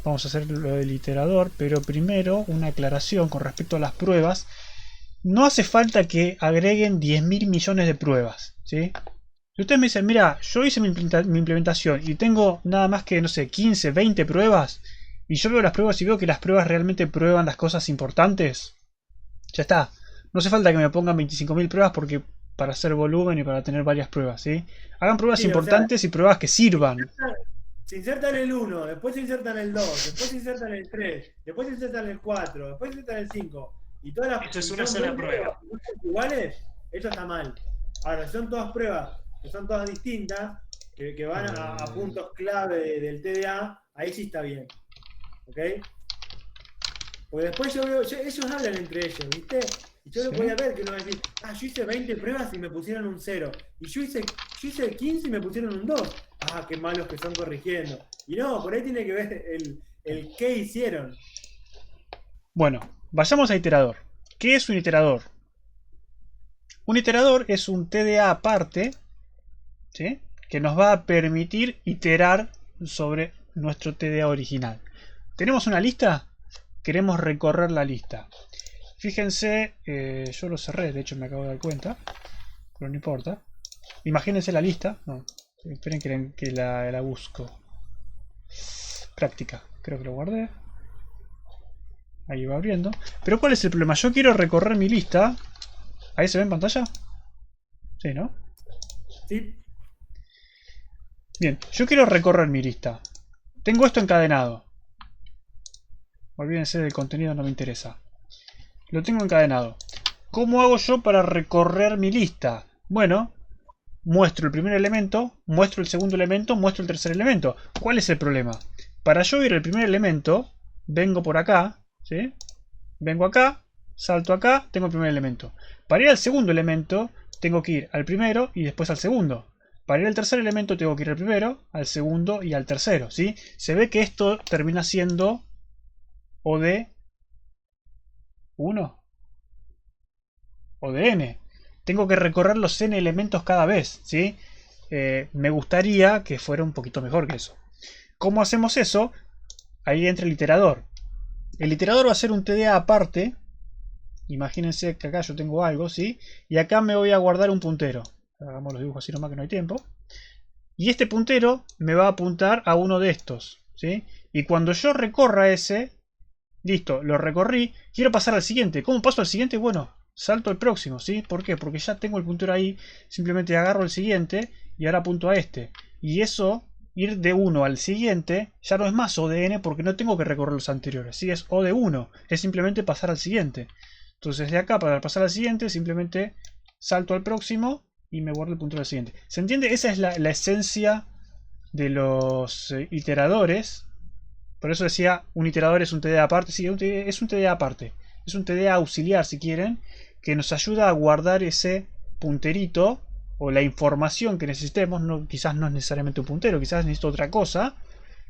Vamos a hacer lo del iterador, pero primero una aclaración con respecto a las pruebas. No hace falta que agreguen 10.000 millones de pruebas, ¿sí? Si ustedes me dicen, mira, yo hice mi implementación y tengo nada más que, no sé, 15, 20 pruebas, y yo veo las pruebas y veo que las pruebas realmente prueban las cosas importantes, ya está. No hace falta que me pongan 25.000 pruebas porque para hacer volumen y para tener varias pruebas, ¿sí? Hagan pruebas Sí, o sea, importantes y pruebas que sirvan. insertan- se insertan el uno, después se insertan el 2, después se insertan el 3, después se insertan el 4, después se insertan el 5. Esto es Y una son sola 20 pruebas prueba. y no son iguales, eso está mal. Ahora, si son todas pruebas que son todas distintas, que van a puntos clave del TDA, ahí sí está bien. ¿Ok? Porque después yo veo, ellos hablan entre ellos, ¿viste? Y yo lo ¿Sí? podía ver que uno va a decir, ah, yo hice 20 pruebas y me pusieron un 0. Y yo hice 15 y me pusieron un 2. Ah, qué malos que son corrigiendo. Y no, por ahí tiene que ver el qué hicieron. Bueno, vayamos a iterador. ¿Qué es un iterador? Un iterador es un TDA aparte, ¿sí? Que nos va a permitir iterar sobre nuestro TDA original. ¿Tenemos una lista? Queremos recorrer la lista. Fíjense, yo lo cerré, de hecho me acabo de dar cuenta, pero no importa. Imagínense la lista. No, esperen que la busco. Práctica, creo que lo guardé. Ahí va abriendo. Pero ¿cuál es el problema? Yo quiero recorrer mi lista. ¿Ahí se ve en pantalla? Sí, ¿no? ¿Sí? Bien, yo quiero recorrer mi lista. Tengo esto encadenado. Olvídense del contenido, no me interesa. Lo tengo encadenado. ¿Cómo hago yo para recorrer mi lista? Bueno, muestro el primer elemento, muestro el segundo elemento, muestro el tercer elemento. ¿Cuál es el problema? Para yo ir al primer elemento, vengo por acá, ¿sí? Vengo acá, salto acá, tengo el primer elemento. Para ir al segundo elemento, tengo que ir al primero y después al segundo. Para ir al tercer elemento, tengo que ir al primero, al segundo y al tercero, ¿sí? Se ve que esto termina siendo o de 1 o de n. Tengo que recorrer los n elementos cada vez, ¿sí? Me gustaría que fuera un poquito mejor que eso. ¿Cómo hacemos eso? Ahí entra el iterador. El iterador va a ser un TDA aparte. Imagínense que acá yo tengo algo, ¿sí? Y acá me voy a guardar un puntero. Hagamos los dibujos así nomás que no hay tiempo. Y este puntero me va a apuntar a uno de estos, ¿sí? Y cuando yo recorra ese, listo, lo recorrí, quiero pasar al siguiente. ¿Cómo paso al siguiente? Bueno, salto al próximo, ¿sí? ¿Por qué? Porque ya tengo el puntero ahí, simplemente agarro el siguiente y ahora apunto a este. Y eso, ir de uno al siguiente, ya no es más O de n porque no tengo que recorrer los anteriores, ¿sí? Es O de 1, es simplemente pasar al siguiente. Entonces de acá para pasar al siguiente, simplemente salto al próximo y me guardo el puntero al siguiente. ¿Se entiende? Esa es la esencia de los iteradores. Por eso decía, un iterador es un TDA aparte. Sí, es un TDA aparte. Es un TDA auxiliar, si quieren, que nos ayuda a guardar ese punterito o la información que necesitemos. No, quizás no es necesariamente un puntero, quizás necesito otra cosa.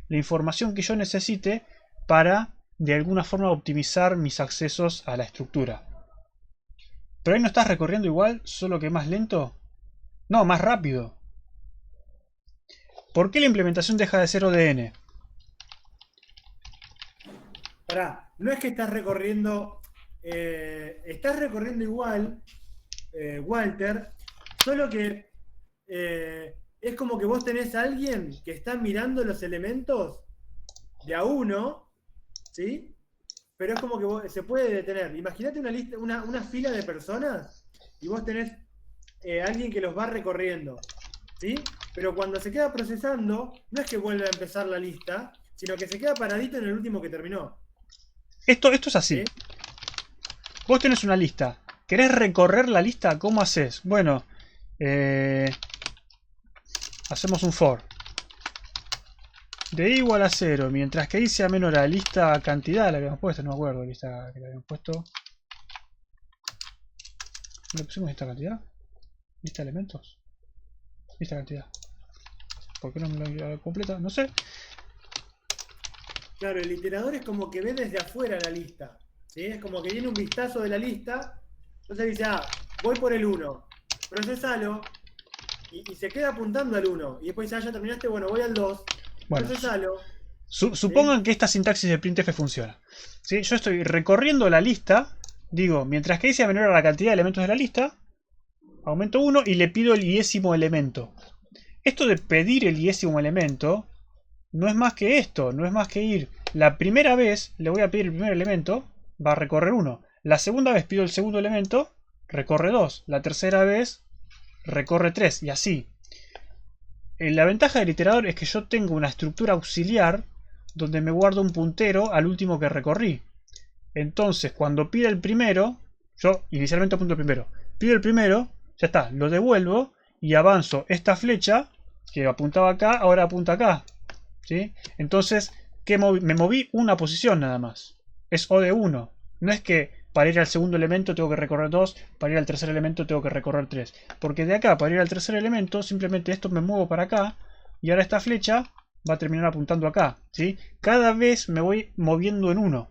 La información que yo necesite para, de alguna forma, optimizar mis accesos a la estructura. Pero ahí no estás recorriendo igual, solo que más lento. No, más rápido. ¿Por qué la implementación deja de ser ODN? Pará, no es que estás recorriendo igual, Walter, solo que es como que vos tenés a alguien que está mirando los elementos de a uno, ¿sí? Pero es como que se puede detener. Imagínate una lista, una fila de personas y vos tenés alguien que los va recorriendo, ¿sí? Pero cuando se queda procesando, no es que vuelve a empezar la lista, sino que se queda paradito en el último que terminó, Esto es así. ¿sí? Vos tenés una lista. ¿Querés recorrer la lista? ¿Cómo haces? Bueno, eh, hacemos un for. De i igual a 0, mientras que i sea menor a la lista cantidad, la habíamos puesto, no me acuerdo, la lista que le habíamos puesto. ¿Le pusimos lista cantidad? ¿Lista de elementos? Lista cantidad. ¿Por qué no me lo completa? No sé. Claro, el iterador es como que ve desde afuera la lista, ¿sí? Es como que tiene un vistazo de la lista, entonces dice, ah, voy por el 1, procesalo, y se queda apuntando al 1, y después dice, ah, ya terminaste, bueno, voy al 2, Bueno, procesalo. Supongan que esta sintaxis de printf funciona. ¿Sí? Yo estoy recorriendo la lista. Digo, mientras que sea menor a la cantidad de elementos de la lista, aumento 1 y le pido el iésimo elemento. Esto de pedir el iésimo elemento no es más que esto. No es más que ir. La primera vez le voy a pedir el primer elemento, va a recorrer 1. La segunda vez pido el segundo elemento, recorre 2. La tercera vez recorre 3 y así. La ventaja del iterador es que yo tengo una estructura auxiliar donde me guardo un puntero al último que recorrí. Entonces, cuando pida el primero, yo inicialmente apunto el primero. Pido el primero, ya está, lo devuelvo y avanzo esta flecha que apuntaba acá, ahora apunta acá. ¿Sí? Entonces, me moví una posición nada más. Es O de 1. No es que para ir al segundo elemento tengo que recorrer 2, para ir al tercer elemento tengo que recorrer 3. Porque de acá, para ir al tercer elemento, simplemente esto me muevo para acá y ahora esta flecha va a terminar apuntando acá. ¿Sí? Cada vez me voy moviendo en uno.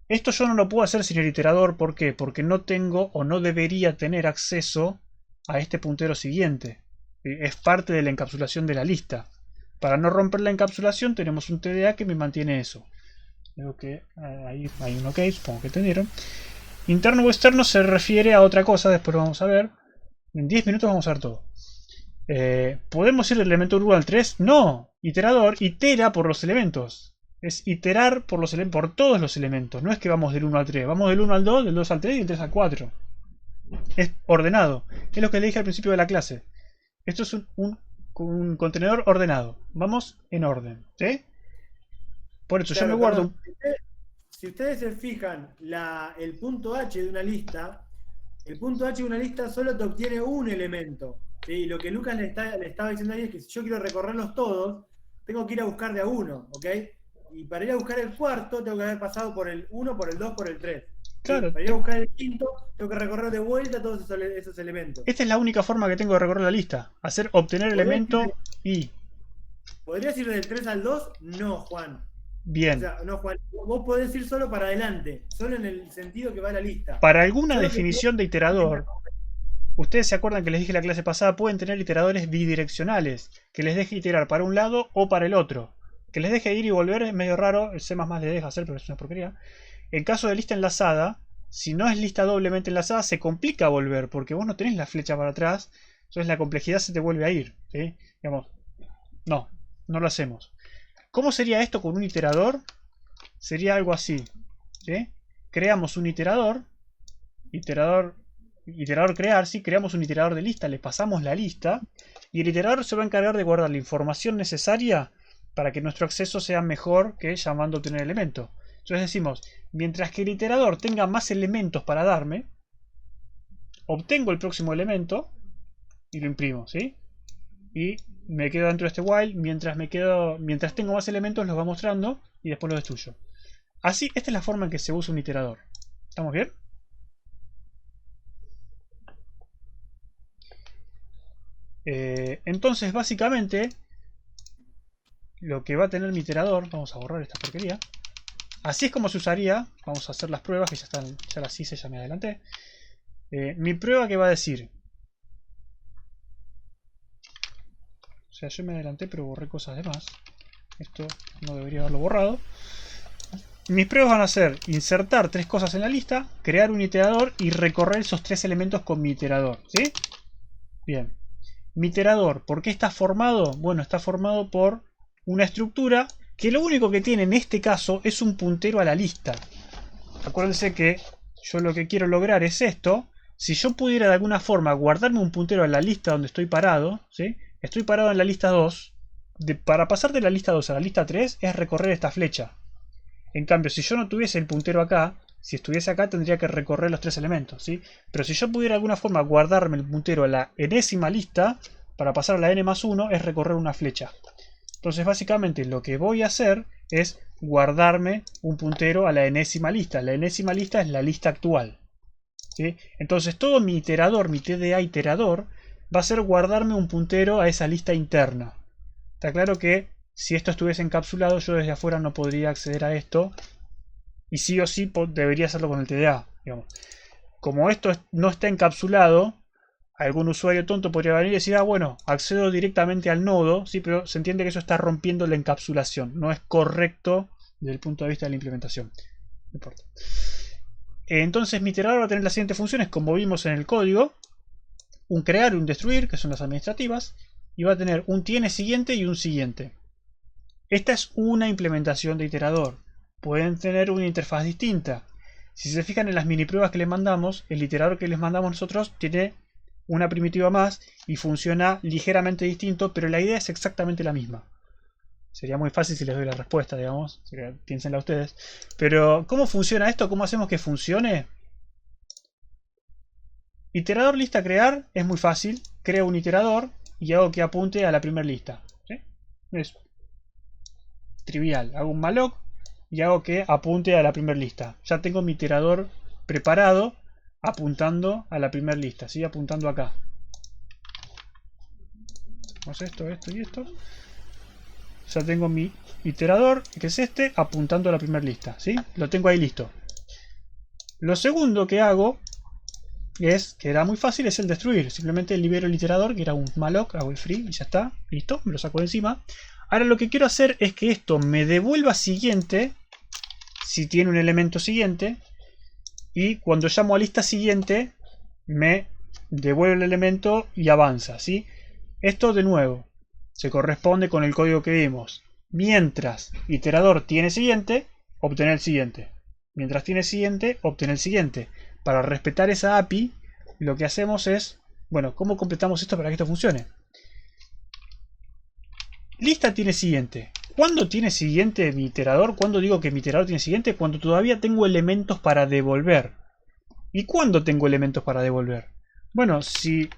Esto yo no lo puedo hacer sin el iterador. ¿Por qué? Porque no tengo o no debería tener acceso a este puntero siguiente. Es parte de la encapsulación de la lista. Para no romper la encapsulación tenemos un TDA que me mantiene eso. Creo que ahí hay un OK, supongo que entendieron. Interno o externo se refiere a otra cosa, después lo vamos a ver. En 10 minutos vamos a ver todo. ¿Podemos ir del elemento 1 al 3? No. Iterador itera por los elementos. Es iterar por todos los elementos. No es que vamos del 1 al 3. Vamos del 1 al 2, del 2 al 3 y del 3 al 4. Es ordenado. Es lo que le dije al principio de la clase. Esto es un contenedor ordenado. Vamos en orden. ¿Sí? Por eso Claro, yo me guardo... Si ustedes se fijan, el punto H de una lista, el punto H de una lista solo te obtiene un elemento. ¿Sí? Lo que Lucas le estaba diciendo ahí es que si yo quiero recorrerlos todos, tengo que ir a buscar de a uno, ¿ok? Y para ir a buscar el cuarto, tengo que haber pasado por el 1, por el 2, por el 3. Claro, ¿sí? Para ir a buscar el quinto, tengo que recorrer de vuelta todos esos elementos. esta es la única forma que tengo de recorrer la lista. Obtener elemento y... ¿Podrías ir del 3 al 2? No, Juan. Bien. O sea, no, Juan, vos podés ir solo para adelante, solo en el sentido que va la lista. Para alguna definición de iterador, ustedes se acuerdan que les dije la clase pasada, pueden tener iteradores bidireccionales, que les deje iterar para un lado o para el otro. Que les deje ir y volver es medio raro, el C++ les deja hacer, pero es una porquería. En caso de lista enlazada, si no es lista doblemente enlazada, se complica volver, porque vos no tenés la flecha para atrás, entonces la complejidad se te vuelve a ir. ¿Sí? Digamos, no lo hacemos. ¿Cómo sería esto con un iterador? Sería algo así. ¿Sí? Creamos un iterador crear, sí, creamos un iterador de lista, le pasamos la lista y el iterador se va a encargar de guardar la información necesaria para que nuestro acceso sea mejor que llamando a obtener elemento. Entonces decimos, mientras que el iterador tenga más elementos para darme, obtengo el próximo elemento y lo imprimo, ¿sí? Y me quedo dentro de este while, mientras tengo más elementos los va mostrando y después los destruyo. Así, esta es la forma en que se usa un iterador. ¿Estamos bien? Entonces, básicamente, lo que va a tener mi iterador, vamos a borrar esta porquería. Así es como se usaría. Vamos a hacer las pruebas que ya las hice, ya me adelanté. Mi prueba que va a decir. O sea, yo me adelanté, pero borré cosas de más. Esto no debería haberlo borrado. Mis pruebas van a ser insertar 3 cosas en la lista, crear un iterador y recorrer esos 3 elementos con mi iterador. ¿Sí? Bien. Mi iterador, ¿por qué está formado? Bueno, está formado por una estructura que lo único que tiene en este caso es un puntero a la lista. Acuérdense que yo lo que quiero lograr es esto. Si yo pudiera de alguna forma guardarme un puntero a la lista donde estoy parado, ¿sí? Estoy parado en la lista 2. Para pasar de la lista 2 a la lista 3 es recorrer esta flecha. En cambio, si yo no tuviese el puntero acá, si estuviese acá tendría que recorrer los 3 elementos, ¿sí? Pero si yo pudiera de alguna forma guardarme el puntero a la enésima lista, para pasar a la n+1 es recorrer una flecha. Entonces básicamente lo que voy a hacer es guardarme un puntero a la enésima lista. La enésima lista es la lista actual, ¿sí? Entonces todo mi iterador, mi TDA iterador, va a ser guardarme un puntero a esa lista interna. Está claro que si esto estuviese encapsulado, yo desde afuera no podría acceder a esto. Y sí o sí debería hacerlo con el TDA. Digamos. Como esto no está encapsulado, Algún usuario tonto podría venir y decir, ah, bueno, accedo directamente al nodo, sí, pero se entiende que eso está rompiendo la encapsulación. No es correcto desde el punto de vista de la implementación. No importa. Entonces mi iterador va a tener las siguientes funciones, como vimos en el código. Un crear y un destruir, que son las administrativas. Y va a tener un tiene siguiente y un siguiente. Esta es una implementación de iterador. Pueden tener una interfaz distinta. Si se fijan en las mini pruebas que les mandamos, el iterador que les mandamos nosotros tiene una primitiva más y funciona ligeramente distinto, pero la idea es exactamente la misma. Sería muy fácil si les doy la respuesta, digamos. Así que piénsenla ustedes. Pero, ¿cómo funciona esto? ¿Cómo hacemos que funcione? Iterador lista crear es muy fácil. Creo un iterador y hago que apunte a la primera lista. ¿Sí? Es trivial. Hago un malloc y hago que apunte a la primera lista. Ya tengo mi iterador preparado apuntando a la primera lista. ¿Sí? Apuntando acá. Vamos a esto, esto y esto. Ya tengo mi iterador, que es este, apuntando a la primera lista. ¿Sí? Lo tengo ahí listo. Lo segundo que hago es, que era muy fácil, es el destruir. Simplemente libero el iterador, que era un malloc, hago el free y ya está. Listo, me lo saco de encima. Ahora lo que quiero hacer es que esto me devuelva siguiente, si tiene un elemento siguiente. Y cuando llamo a lista siguiente, me devuelve el elemento y avanza. ¿Sí? Esto de nuevo se corresponde con el código que vimos. Mientras iterador tiene siguiente, obtener el siguiente. Mientras tiene siguiente, obtener el siguiente. Para respetar esa API, lo que hacemos es, bueno, ¿cómo completamos esto para que esto funcione? Lista tiene siguiente. ¿Cuándo tiene siguiente mi iterador? ¿Cuándo digo que mi iterador tiene siguiente? Cuando todavía tengo elementos para devolver. ¿Y cuándo tengo elementos para devolver? Bueno, si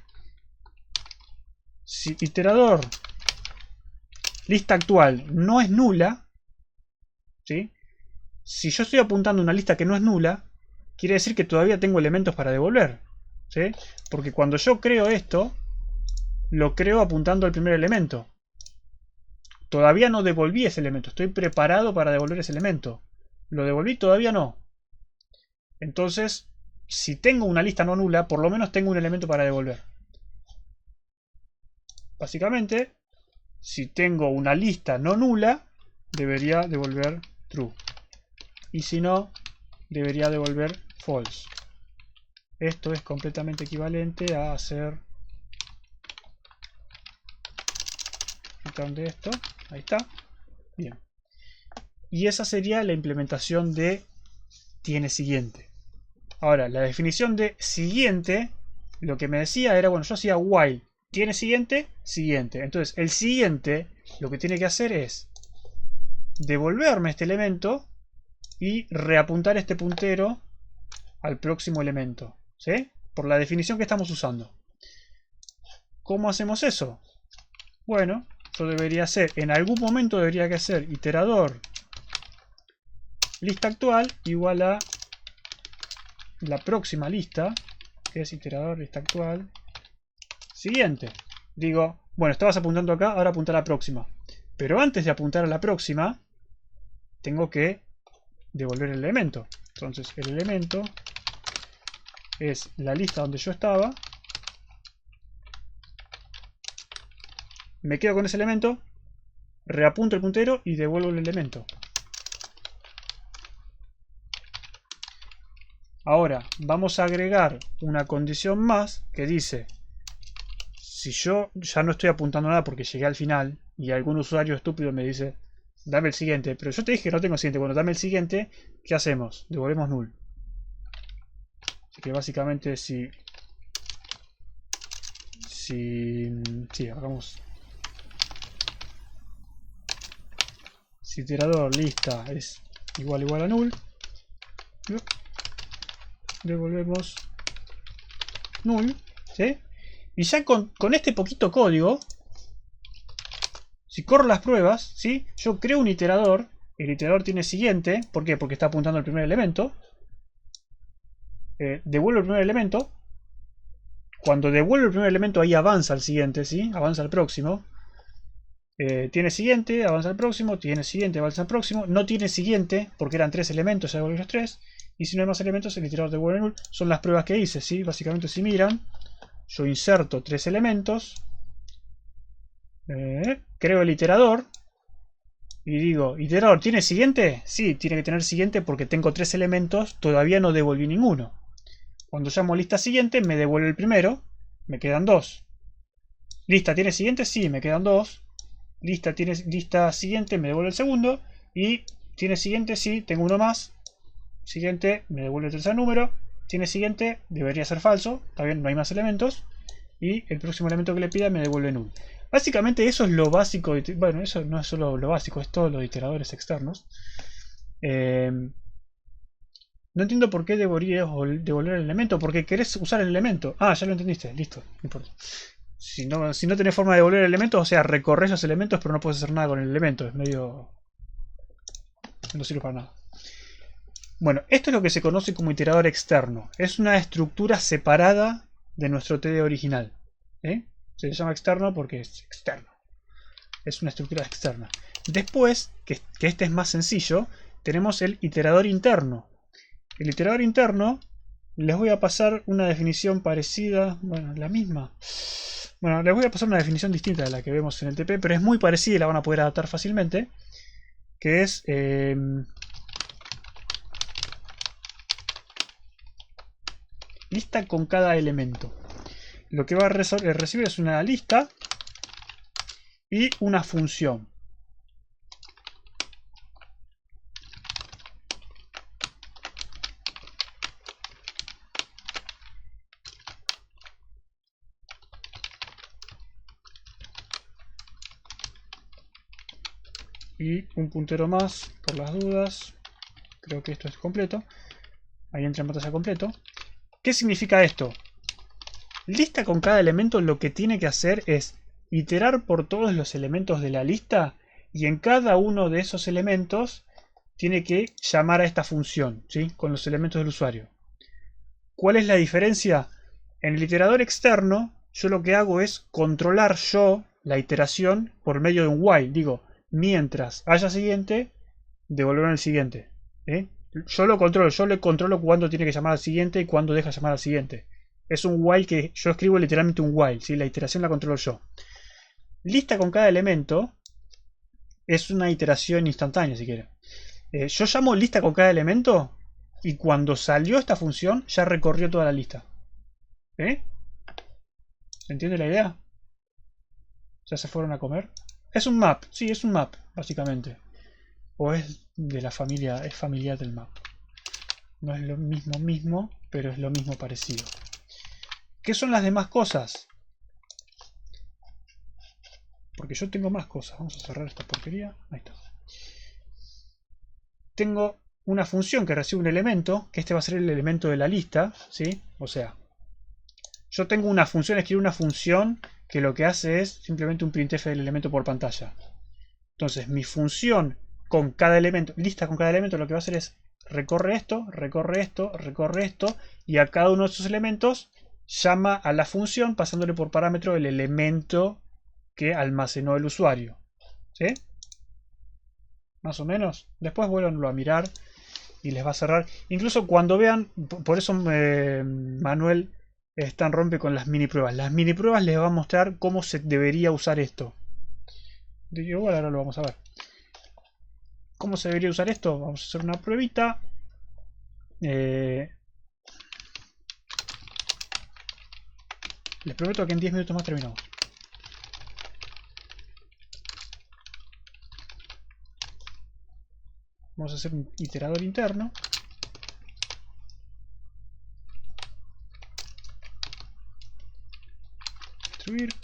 iterador lista actual no es nula, ¿sí? Si yo estoy apuntando a una lista que no es nula, quiere decir que todavía tengo elementos para devolver, ¿sí? Porque cuando yo creo esto, lo creo apuntando al primer elemento. Todavía no devolví ese elemento, estoy preparado para devolver ese elemento. ¿Lo devolví? Todavía no. Entonces, si tengo una lista no nula, por lo menos tengo un elemento para devolver. Básicamente, si tengo una lista no nula, debería devolver true. Y si no, debería devolver false. Esto es completamente equivalente a hacer return de esto. Ahí está. Bien. Y esa sería la implementación de tiene siguiente. Ahora, la definición de siguiente, lo que me decía era, bueno, yo hacía while tiene siguiente, siguiente. Entonces, el siguiente lo que tiene que hacer es devolverme este elemento y reapuntar este puntero al próximo elemento. ¿Sí? Por la definición que estamos usando. ¿Cómo hacemos eso? Bueno, yo debería hacer, en algún momento debería que hacer iterador lista actual igual a la próxima lista, que es iterador lista actual siguiente. Digo, bueno, estabas apuntando acá, ahora apunta a la próxima. Pero antes de apuntar a la próxima, tengo que devolver el elemento. Entonces el elemento es la lista donde yo estaba. Me quedo con ese elemento, reapunto el puntero y devuelvo el elemento. Ahora vamos a agregar una condición más que dice, si yo ya no estoy apuntando nada porque llegué al final y algún usuario estúpido me dice, dame el siguiente, pero yo te dije que no tengo siguiente, bueno, dame el siguiente, ¿qué hacemos? Devolvemos null. Así que básicamente si hagamos, si iterador lista es igual a null, devolvemos null, ¿sí? Y ya con este poquito código, si corro las pruebas, ¿sí? Yo creo un iterador, el iterador tiene siguiente, ¿por qué? Porque está apuntando al primer elemento. Devuelvo el primer elemento. Cuando devuelvo el primer elemento, ahí avanza al siguiente, ¿sí? Avanza al próximo. Tiene siguiente, avanza al próximo, tiene siguiente, avanza al próximo. No tiene siguiente, porque eran 3 elementos, ya devuelve los 3. Y si no hay más elementos, el iterador devuelve null. Son las pruebas que hice, ¿sí? Básicamente si miran, yo inserto 3 elementos, creo el iterador y digo, ¿iterador tiene siguiente? Sí, tiene que tener siguiente porque tengo 3 elementos, todavía no devolví ninguno. Cuando llamo lista siguiente me devuelve el primero, me quedan 2. ¿Lista tiene siguiente? Sí, me quedan 2. Lista siguiente me devuelve el segundo. Y tiene siguiente, sí, tengo uno más. Siguiente, me devuelve el tercer número. Tiene siguiente, debería ser falso. Está bien, no hay más elementos. Y el próximo elemento que le pida me devuelve null. Básicamente eso es lo básico. Bueno, eso no es solo lo básico, es todo lo de iteradores externos. No entiendo por qué deberías devolver el elemento. Porque querés usar el elemento. Ah, ya lo entendiste, listo, no importa. Si no tenés forma de devolver el elemento, o sea, recorres los elementos, pero no puedes hacer nada con el elemento. Es medio... no sirve para nada. Bueno, esto es lo que se conoce como iterador externo. Es una estructura separada de nuestro TD original. Se le llama externo porque es externo. Es una estructura externa. Después, que este es más sencillo, tenemos el iterador interno. El iterador interno, les voy a pasar una definición parecida, bueno, la misma. Bueno, les voy a pasar una definición distinta de la que vemos en el TP, pero es muy parecida y la van a poder adaptar fácilmente. Que es... lista con cada elemento. Lo que va a recibir es una lista y una función. Y un puntero más por las dudas. Creo que esto es completo. Ahí entra en pantalla completo. ¿Qué significa esto? Lista con cada elemento lo que tiene que hacer es iterar por todos los elementos de la lista y en cada uno de esos elementos tiene que llamar a esta función, ¿sí? Con los elementos del usuario. ¿Cuál es la diferencia? En el iterador externo yo lo que hago es controlar yo la iteración por medio de un while. Digo, mientras haya siguiente, devolverme el siguiente. Yo lo controlo, yo le controlo cuándo tiene que llamar al siguiente y cuándo deja llamar al siguiente. Es un while que yo escribo literalmente un while, ¿sí? La iteración la controlo yo. Lista con cada elemento es una iteración instantánea, si quieren. Yo llamo lista con cada elemento y cuando salió esta función ya recorrió toda la lista. ¿Se entiende la idea? ¿Ya se fueron a comer? Es un map, sí, es un map, básicamente. O es de la familia, es familiar del map. No es lo mismo, pero es lo mismo parecido. ¿Qué son las demás cosas? Porque yo tengo más cosas. Vamos a cerrar esta porquería. Ahí está. Tengo una función que recibe un elemento, que este va a ser el elemento de la lista, ¿sí? O sea, yo tengo una función, escribo una función que lo que hace es simplemente un printf del elemento por pantalla. Entonces, mi función con cada elemento, lista con cada elemento, lo que va a hacer es recorre esto, recorre esto, recorre esto, y a cada uno de estos elementos llama a la función pasándole por parámetro el elemento que almacenó el usuario. ¿Sí? Más o menos. Después vuélvanlo a mirar y les va a cerrar. Incluso cuando vean, por eso Manuel tan rompe con las mini pruebas. Las mini pruebas les va a mostrar cómo se debería usar esto. Igual ahora lo vamos a ver. ¿Cómo se debería usar esto? Vamos a hacer una pruebita. Les prometo que en 10 minutos más terminamos. Vamos a hacer un iterador interno. Destruir.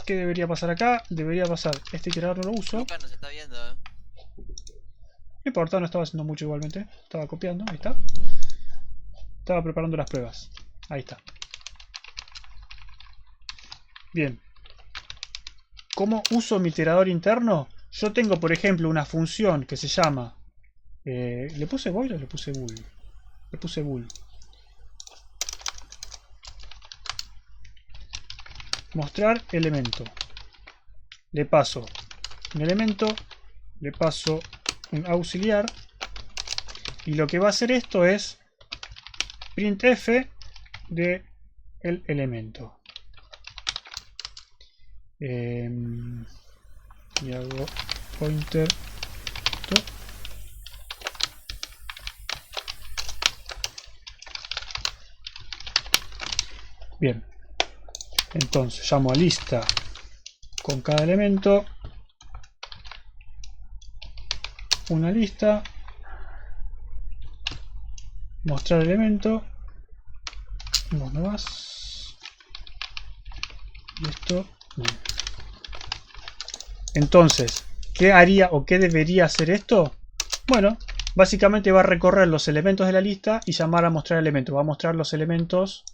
¿Qué debería pasar acá? Debería pasar, este iterador no lo uso. Lucas nos está viendo, No importa, no estaba haciendo mucho igualmente. Estaba copiando, ahí está. Estaba preparando las pruebas. Ahí está. Bien. ¿Cómo uso mi iterador interno? Yo tengo, por ejemplo, una función que se llama... ¿le puse void o le puse bool? Le puse bool. Mostrar elemento. Le paso un elemento. Le paso un auxiliar. Y lo que va a hacer esto es printf de el elemento. Y hago pointer to. Bien, entonces llamo a lista con cada elemento, una lista, mostrar elemento, ¿dónde vas? Y esto, bien. Entonces, ¿qué haría o qué debería hacer esto? Bueno, básicamente va a recorrer los elementos de la lista y llamar a mostrar elemento. Va a mostrar los elementos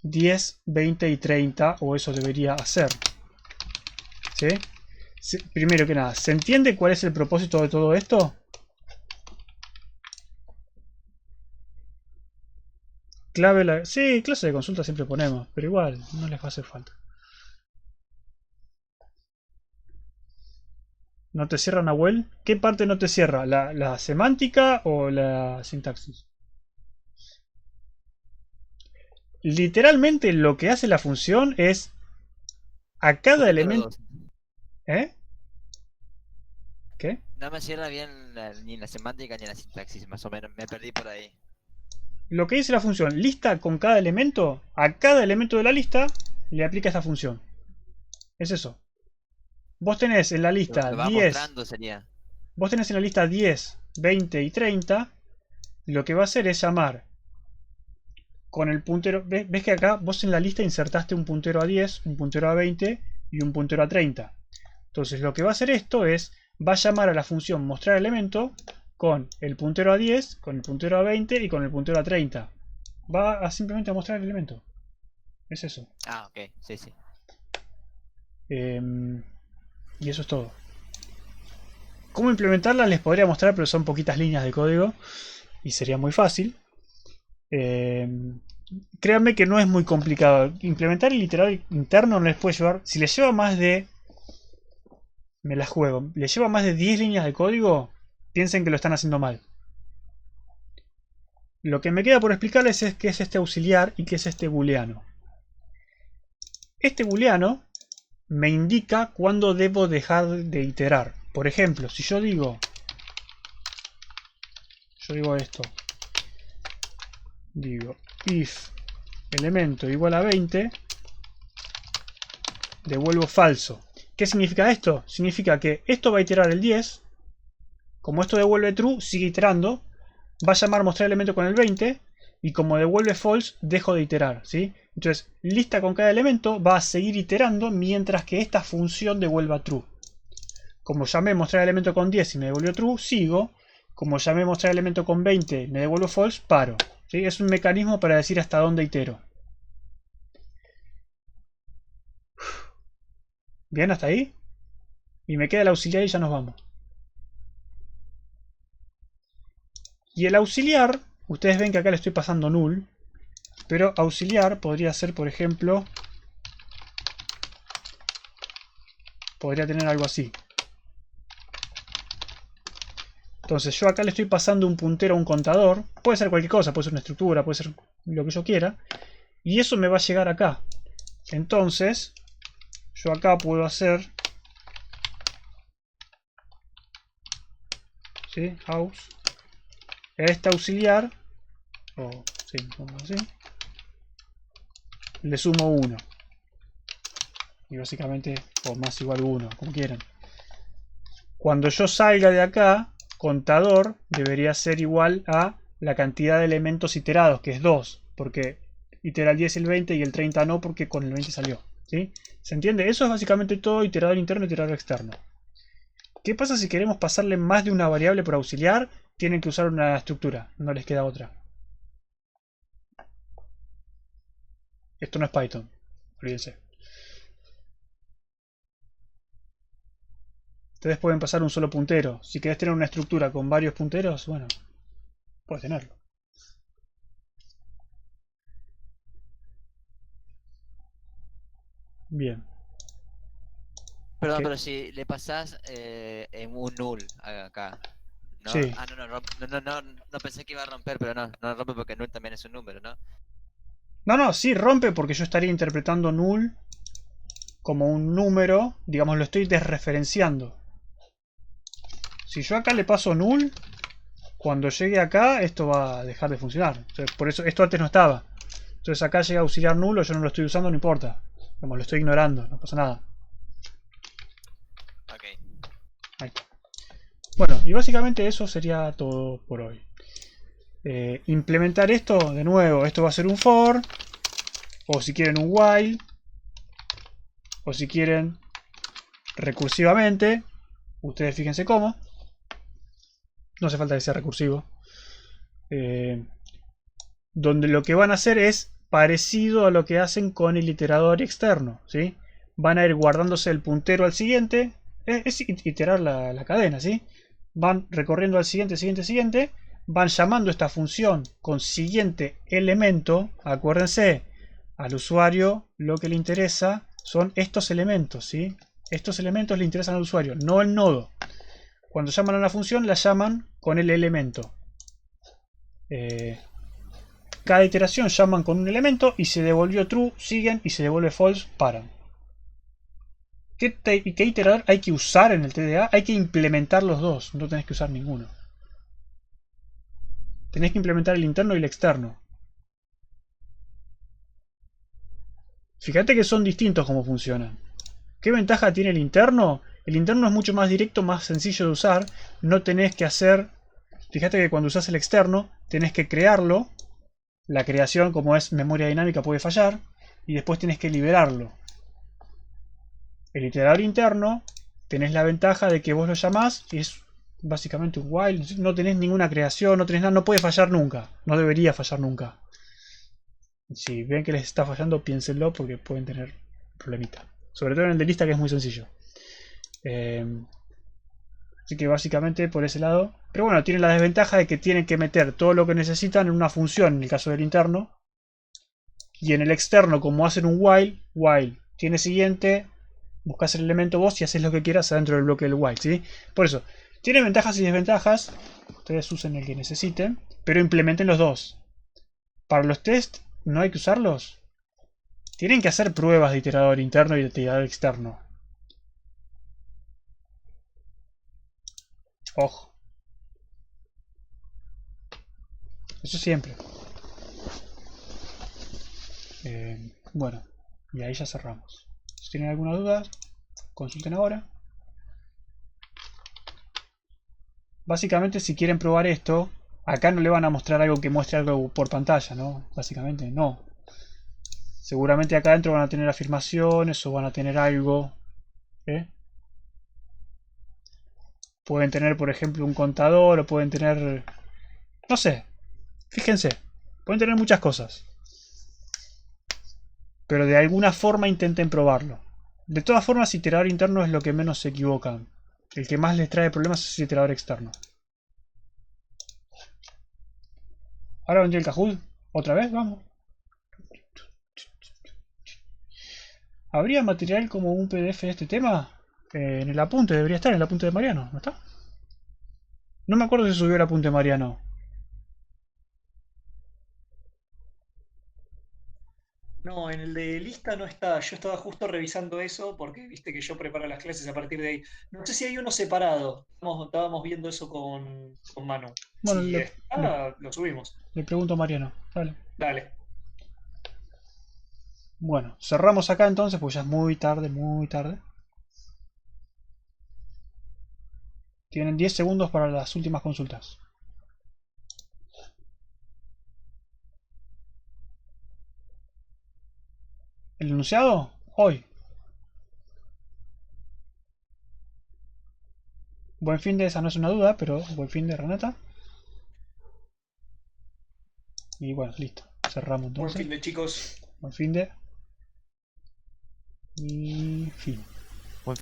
10, 20 y 30, o eso debería hacer. ¿Sí? Primero que nada, ¿se entiende cuál es el propósito de todo esto? Sí, clase de consulta siempre ponemos, pero igual no les va a hacer falta. ¿No te cierra Nahuel? ¿Qué parte no te cierra? ¿La semántica o la sintaxis? Literalmente lo que hace la función es a cada elemento... ¿Eh? ¿Qué? No me cierra bien ni la semántica ni la sintaxis, más o menos. Me perdí por ahí. Lo que dice la función lista con cada elemento, a cada elemento de la lista le aplica esta función. Es eso. Vos tenés en la lista Lo va 10, mostrando sería. vos tenés en la lista 10, 20 y 30. Lo que va a hacer es llamar con el puntero. ¿Ves que acá vos en la lista insertaste un puntero a 10, un puntero a 20 y un puntero a 30? Entonces lo que va a hacer esto es, va a llamar a la función mostrar elemento con el puntero a 10, con el puntero a 20 y con el puntero a 30. Va a simplemente a mostrar el elemento. Es eso. Ah, ok, sí, sí. Y eso es todo. ¿Cómo implementarla? Les podría mostrar, pero son poquitas líneas de código y sería muy fácil. Créanme que no es muy complicado. Implementar el iterador interno no les puede llevar... Si les lleva más de... Me la juego. Les lleva más de 10 líneas de código, piensen que lo están haciendo mal. Lo que me queda por explicarles es qué es este auxiliar y qué es este booleano. Este booleano me indica cuándo debo dejar de iterar. Por ejemplo, si yo digo esto, digo if elemento igual a 20, devuelvo falso. ¿Qué significa esto? Significa que esto va a iterar el 10, como esto devuelve true, sigue iterando, va a llamar mostrar elemento con el 20, y como devuelve false, dejo de iterar, ¿sí? Entonces, lista con cada elemento va a seguir iterando mientras que esta función devuelva true. Como llamé mostrar elemento con 10 y me devolvió true, sigo. Como llamé mostrar elemento con 20 y me devuelvo false, paro. ¿Sí? Es un mecanismo para decir hasta dónde itero. Bien, hasta ahí. Y me queda el auxiliar y ya nos vamos. Y el auxiliar, ustedes ven que acá le estoy pasando null. Pero auxiliar podría ser, por ejemplo, podría tener algo así. Entonces yo acá le estoy pasando un puntero a un contador. Puede ser cualquier cosa, puede ser una estructura, puede ser lo que yo quiera. Y eso me va a llegar acá. Entonces, yo acá puedo hacer... ¿sí? House. Este auxiliar. O, sí, como así. Le sumo 1. Y básicamente, o más igual 1, como quieran. Cuando yo salga de acá, contador debería ser igual a la cantidad de elementos iterados, que es 2, porque itera el 10 y el 20 y el 30 no, porque con el 20 salió. ¿Sí? ¿Se entiende? Eso es básicamente todo iterador interno y iterador externo. ¿Qué pasa si queremos pasarle más de una variable por auxiliar? Tienen que usar una estructura, no les queda otra. Esto no es Python, olvídense. Ustedes pueden pasar un solo puntero. Si querés tener una estructura con varios punteros, bueno, puedes tenerlo. Bien. Perdón, ¿Qué? pero si le pasás en un null acá, No, Sí. ah, no pensé que iba a romper, pero no rompe porque null también es un número, ¿no? No, no, sí rompe porque yo estaría interpretando null como un número. Digamos, lo estoy desreferenciando. Si yo acá le paso null, cuando llegue acá, esto va a dejar de funcionar. Entonces, por eso, esto antes no estaba. Entonces acá llega auxiliar nulo, yo no lo estoy usando, no importa. Como lo estoy ignorando, no pasa nada. Ok. Ahí está. Bueno, y básicamente eso sería todo por hoy. Implementar esto, de nuevo, esto va a ser un for, o si quieren un while, o si quieren recursivamente, ustedes fíjense cómo. No hace falta que sea recursivo. Donde lo que van a hacer es parecido a lo que hacen con el iterador externo, ¿sí? Van a ir guardándose el puntero al siguiente, es iterar la cadena, ¿sí? Van recorriendo al siguiente, siguiente, siguiente, van llamando esta función con siguiente elemento. Acuérdense, al usuario lo que le interesa son estos elementos, ¿sí? Estos elementos le interesan al usuario, no el nodo. Cuando llaman a una función, la llaman con el elemento. Cada iteración llaman con un elemento y se devolvió true, siguen, y se devuelve false, paran. ¿Qué iterador hay que usar en el TDA? Hay que implementar los dos, no tenés que usar ninguno. Tenés que implementar el interno y el externo. Fíjate que son distintos cómo funcionan. ¿Qué ventaja tiene el interno? El interno es mucho más directo, más sencillo de usar. No tenés que hacer... Fíjate que cuando usas el externo, tenés que crearlo. La creación, como es memoria dinámica, puede fallar. Y después tenés que liberarlo. El iterador interno, tenés la ventaja de que vos lo llamás y es básicamente un while. No tenés ninguna creación, no tenés nada, no puede fallar nunca. No debería fallar nunca. Si ven que les está fallando, piénsenlo porque pueden tener problemita. Sobre todo en el de lista, que es muy sencillo. Así que básicamente por ese lado. Pero bueno, tienen la desventaja de que tienen que meter todo lo que necesitan en una función, en el caso del interno. Y en el externo, como hacen un while tiene siguiente, buscas el elemento vos y haces lo que quieras dentro del bloque del while, ¿sí? Por eso, tiene ventajas y desventajas. Ustedes usen el que necesiten, pero implementen los dos. Para los tests, no hay que usarlos. Tienen que hacer pruebas de iterador interno y de iterador externo. Ojo. Eso siempre. Bueno, y ahí ya cerramos. Si tienen alguna duda, consulten ahora. Básicamente, si quieren probar esto, acá no le van a mostrar algo que muestre algo por pantalla, ¿no? Básicamente, no. Seguramente acá adentro van a tener afirmaciones o van a tener algo. Pueden tener, por ejemplo, un contador o pueden tener... No sé. Fíjense. Pueden tener muchas cosas. Pero de alguna forma intenten probarlo. De todas formas, iterador interno es lo que menos se equivocan. El que más les trae problemas es el iterador externo. Ahora vendría el Kahoot. ¿Otra vez? Vamos. ¿Habría material como un PDF de este tema? En el apunte, debería estar en el apunte de Mariano, ¿no está? No me acuerdo si subió el apunte de Mariano. No, en el de lista no está. Yo estaba justo revisando eso porque viste que yo preparo las clases a partir de ahí. No sé si hay uno separado. Estábamos viendo eso con Manu. Bueno, Si está, lo subimos. le pregunto a Mariano. Dale. Dale. Bueno, cerramos acá entonces, porque ya es muy tarde, muy tarde. Tienen 10 segundos para las últimas consultas. ¿El enunciado? Hoy. Buen fin de, esa no es una duda, pero buen fin de, Renata. Y bueno, listo. Cerramos Buen entonces. fin de chicos. Buen fin de. Y fin.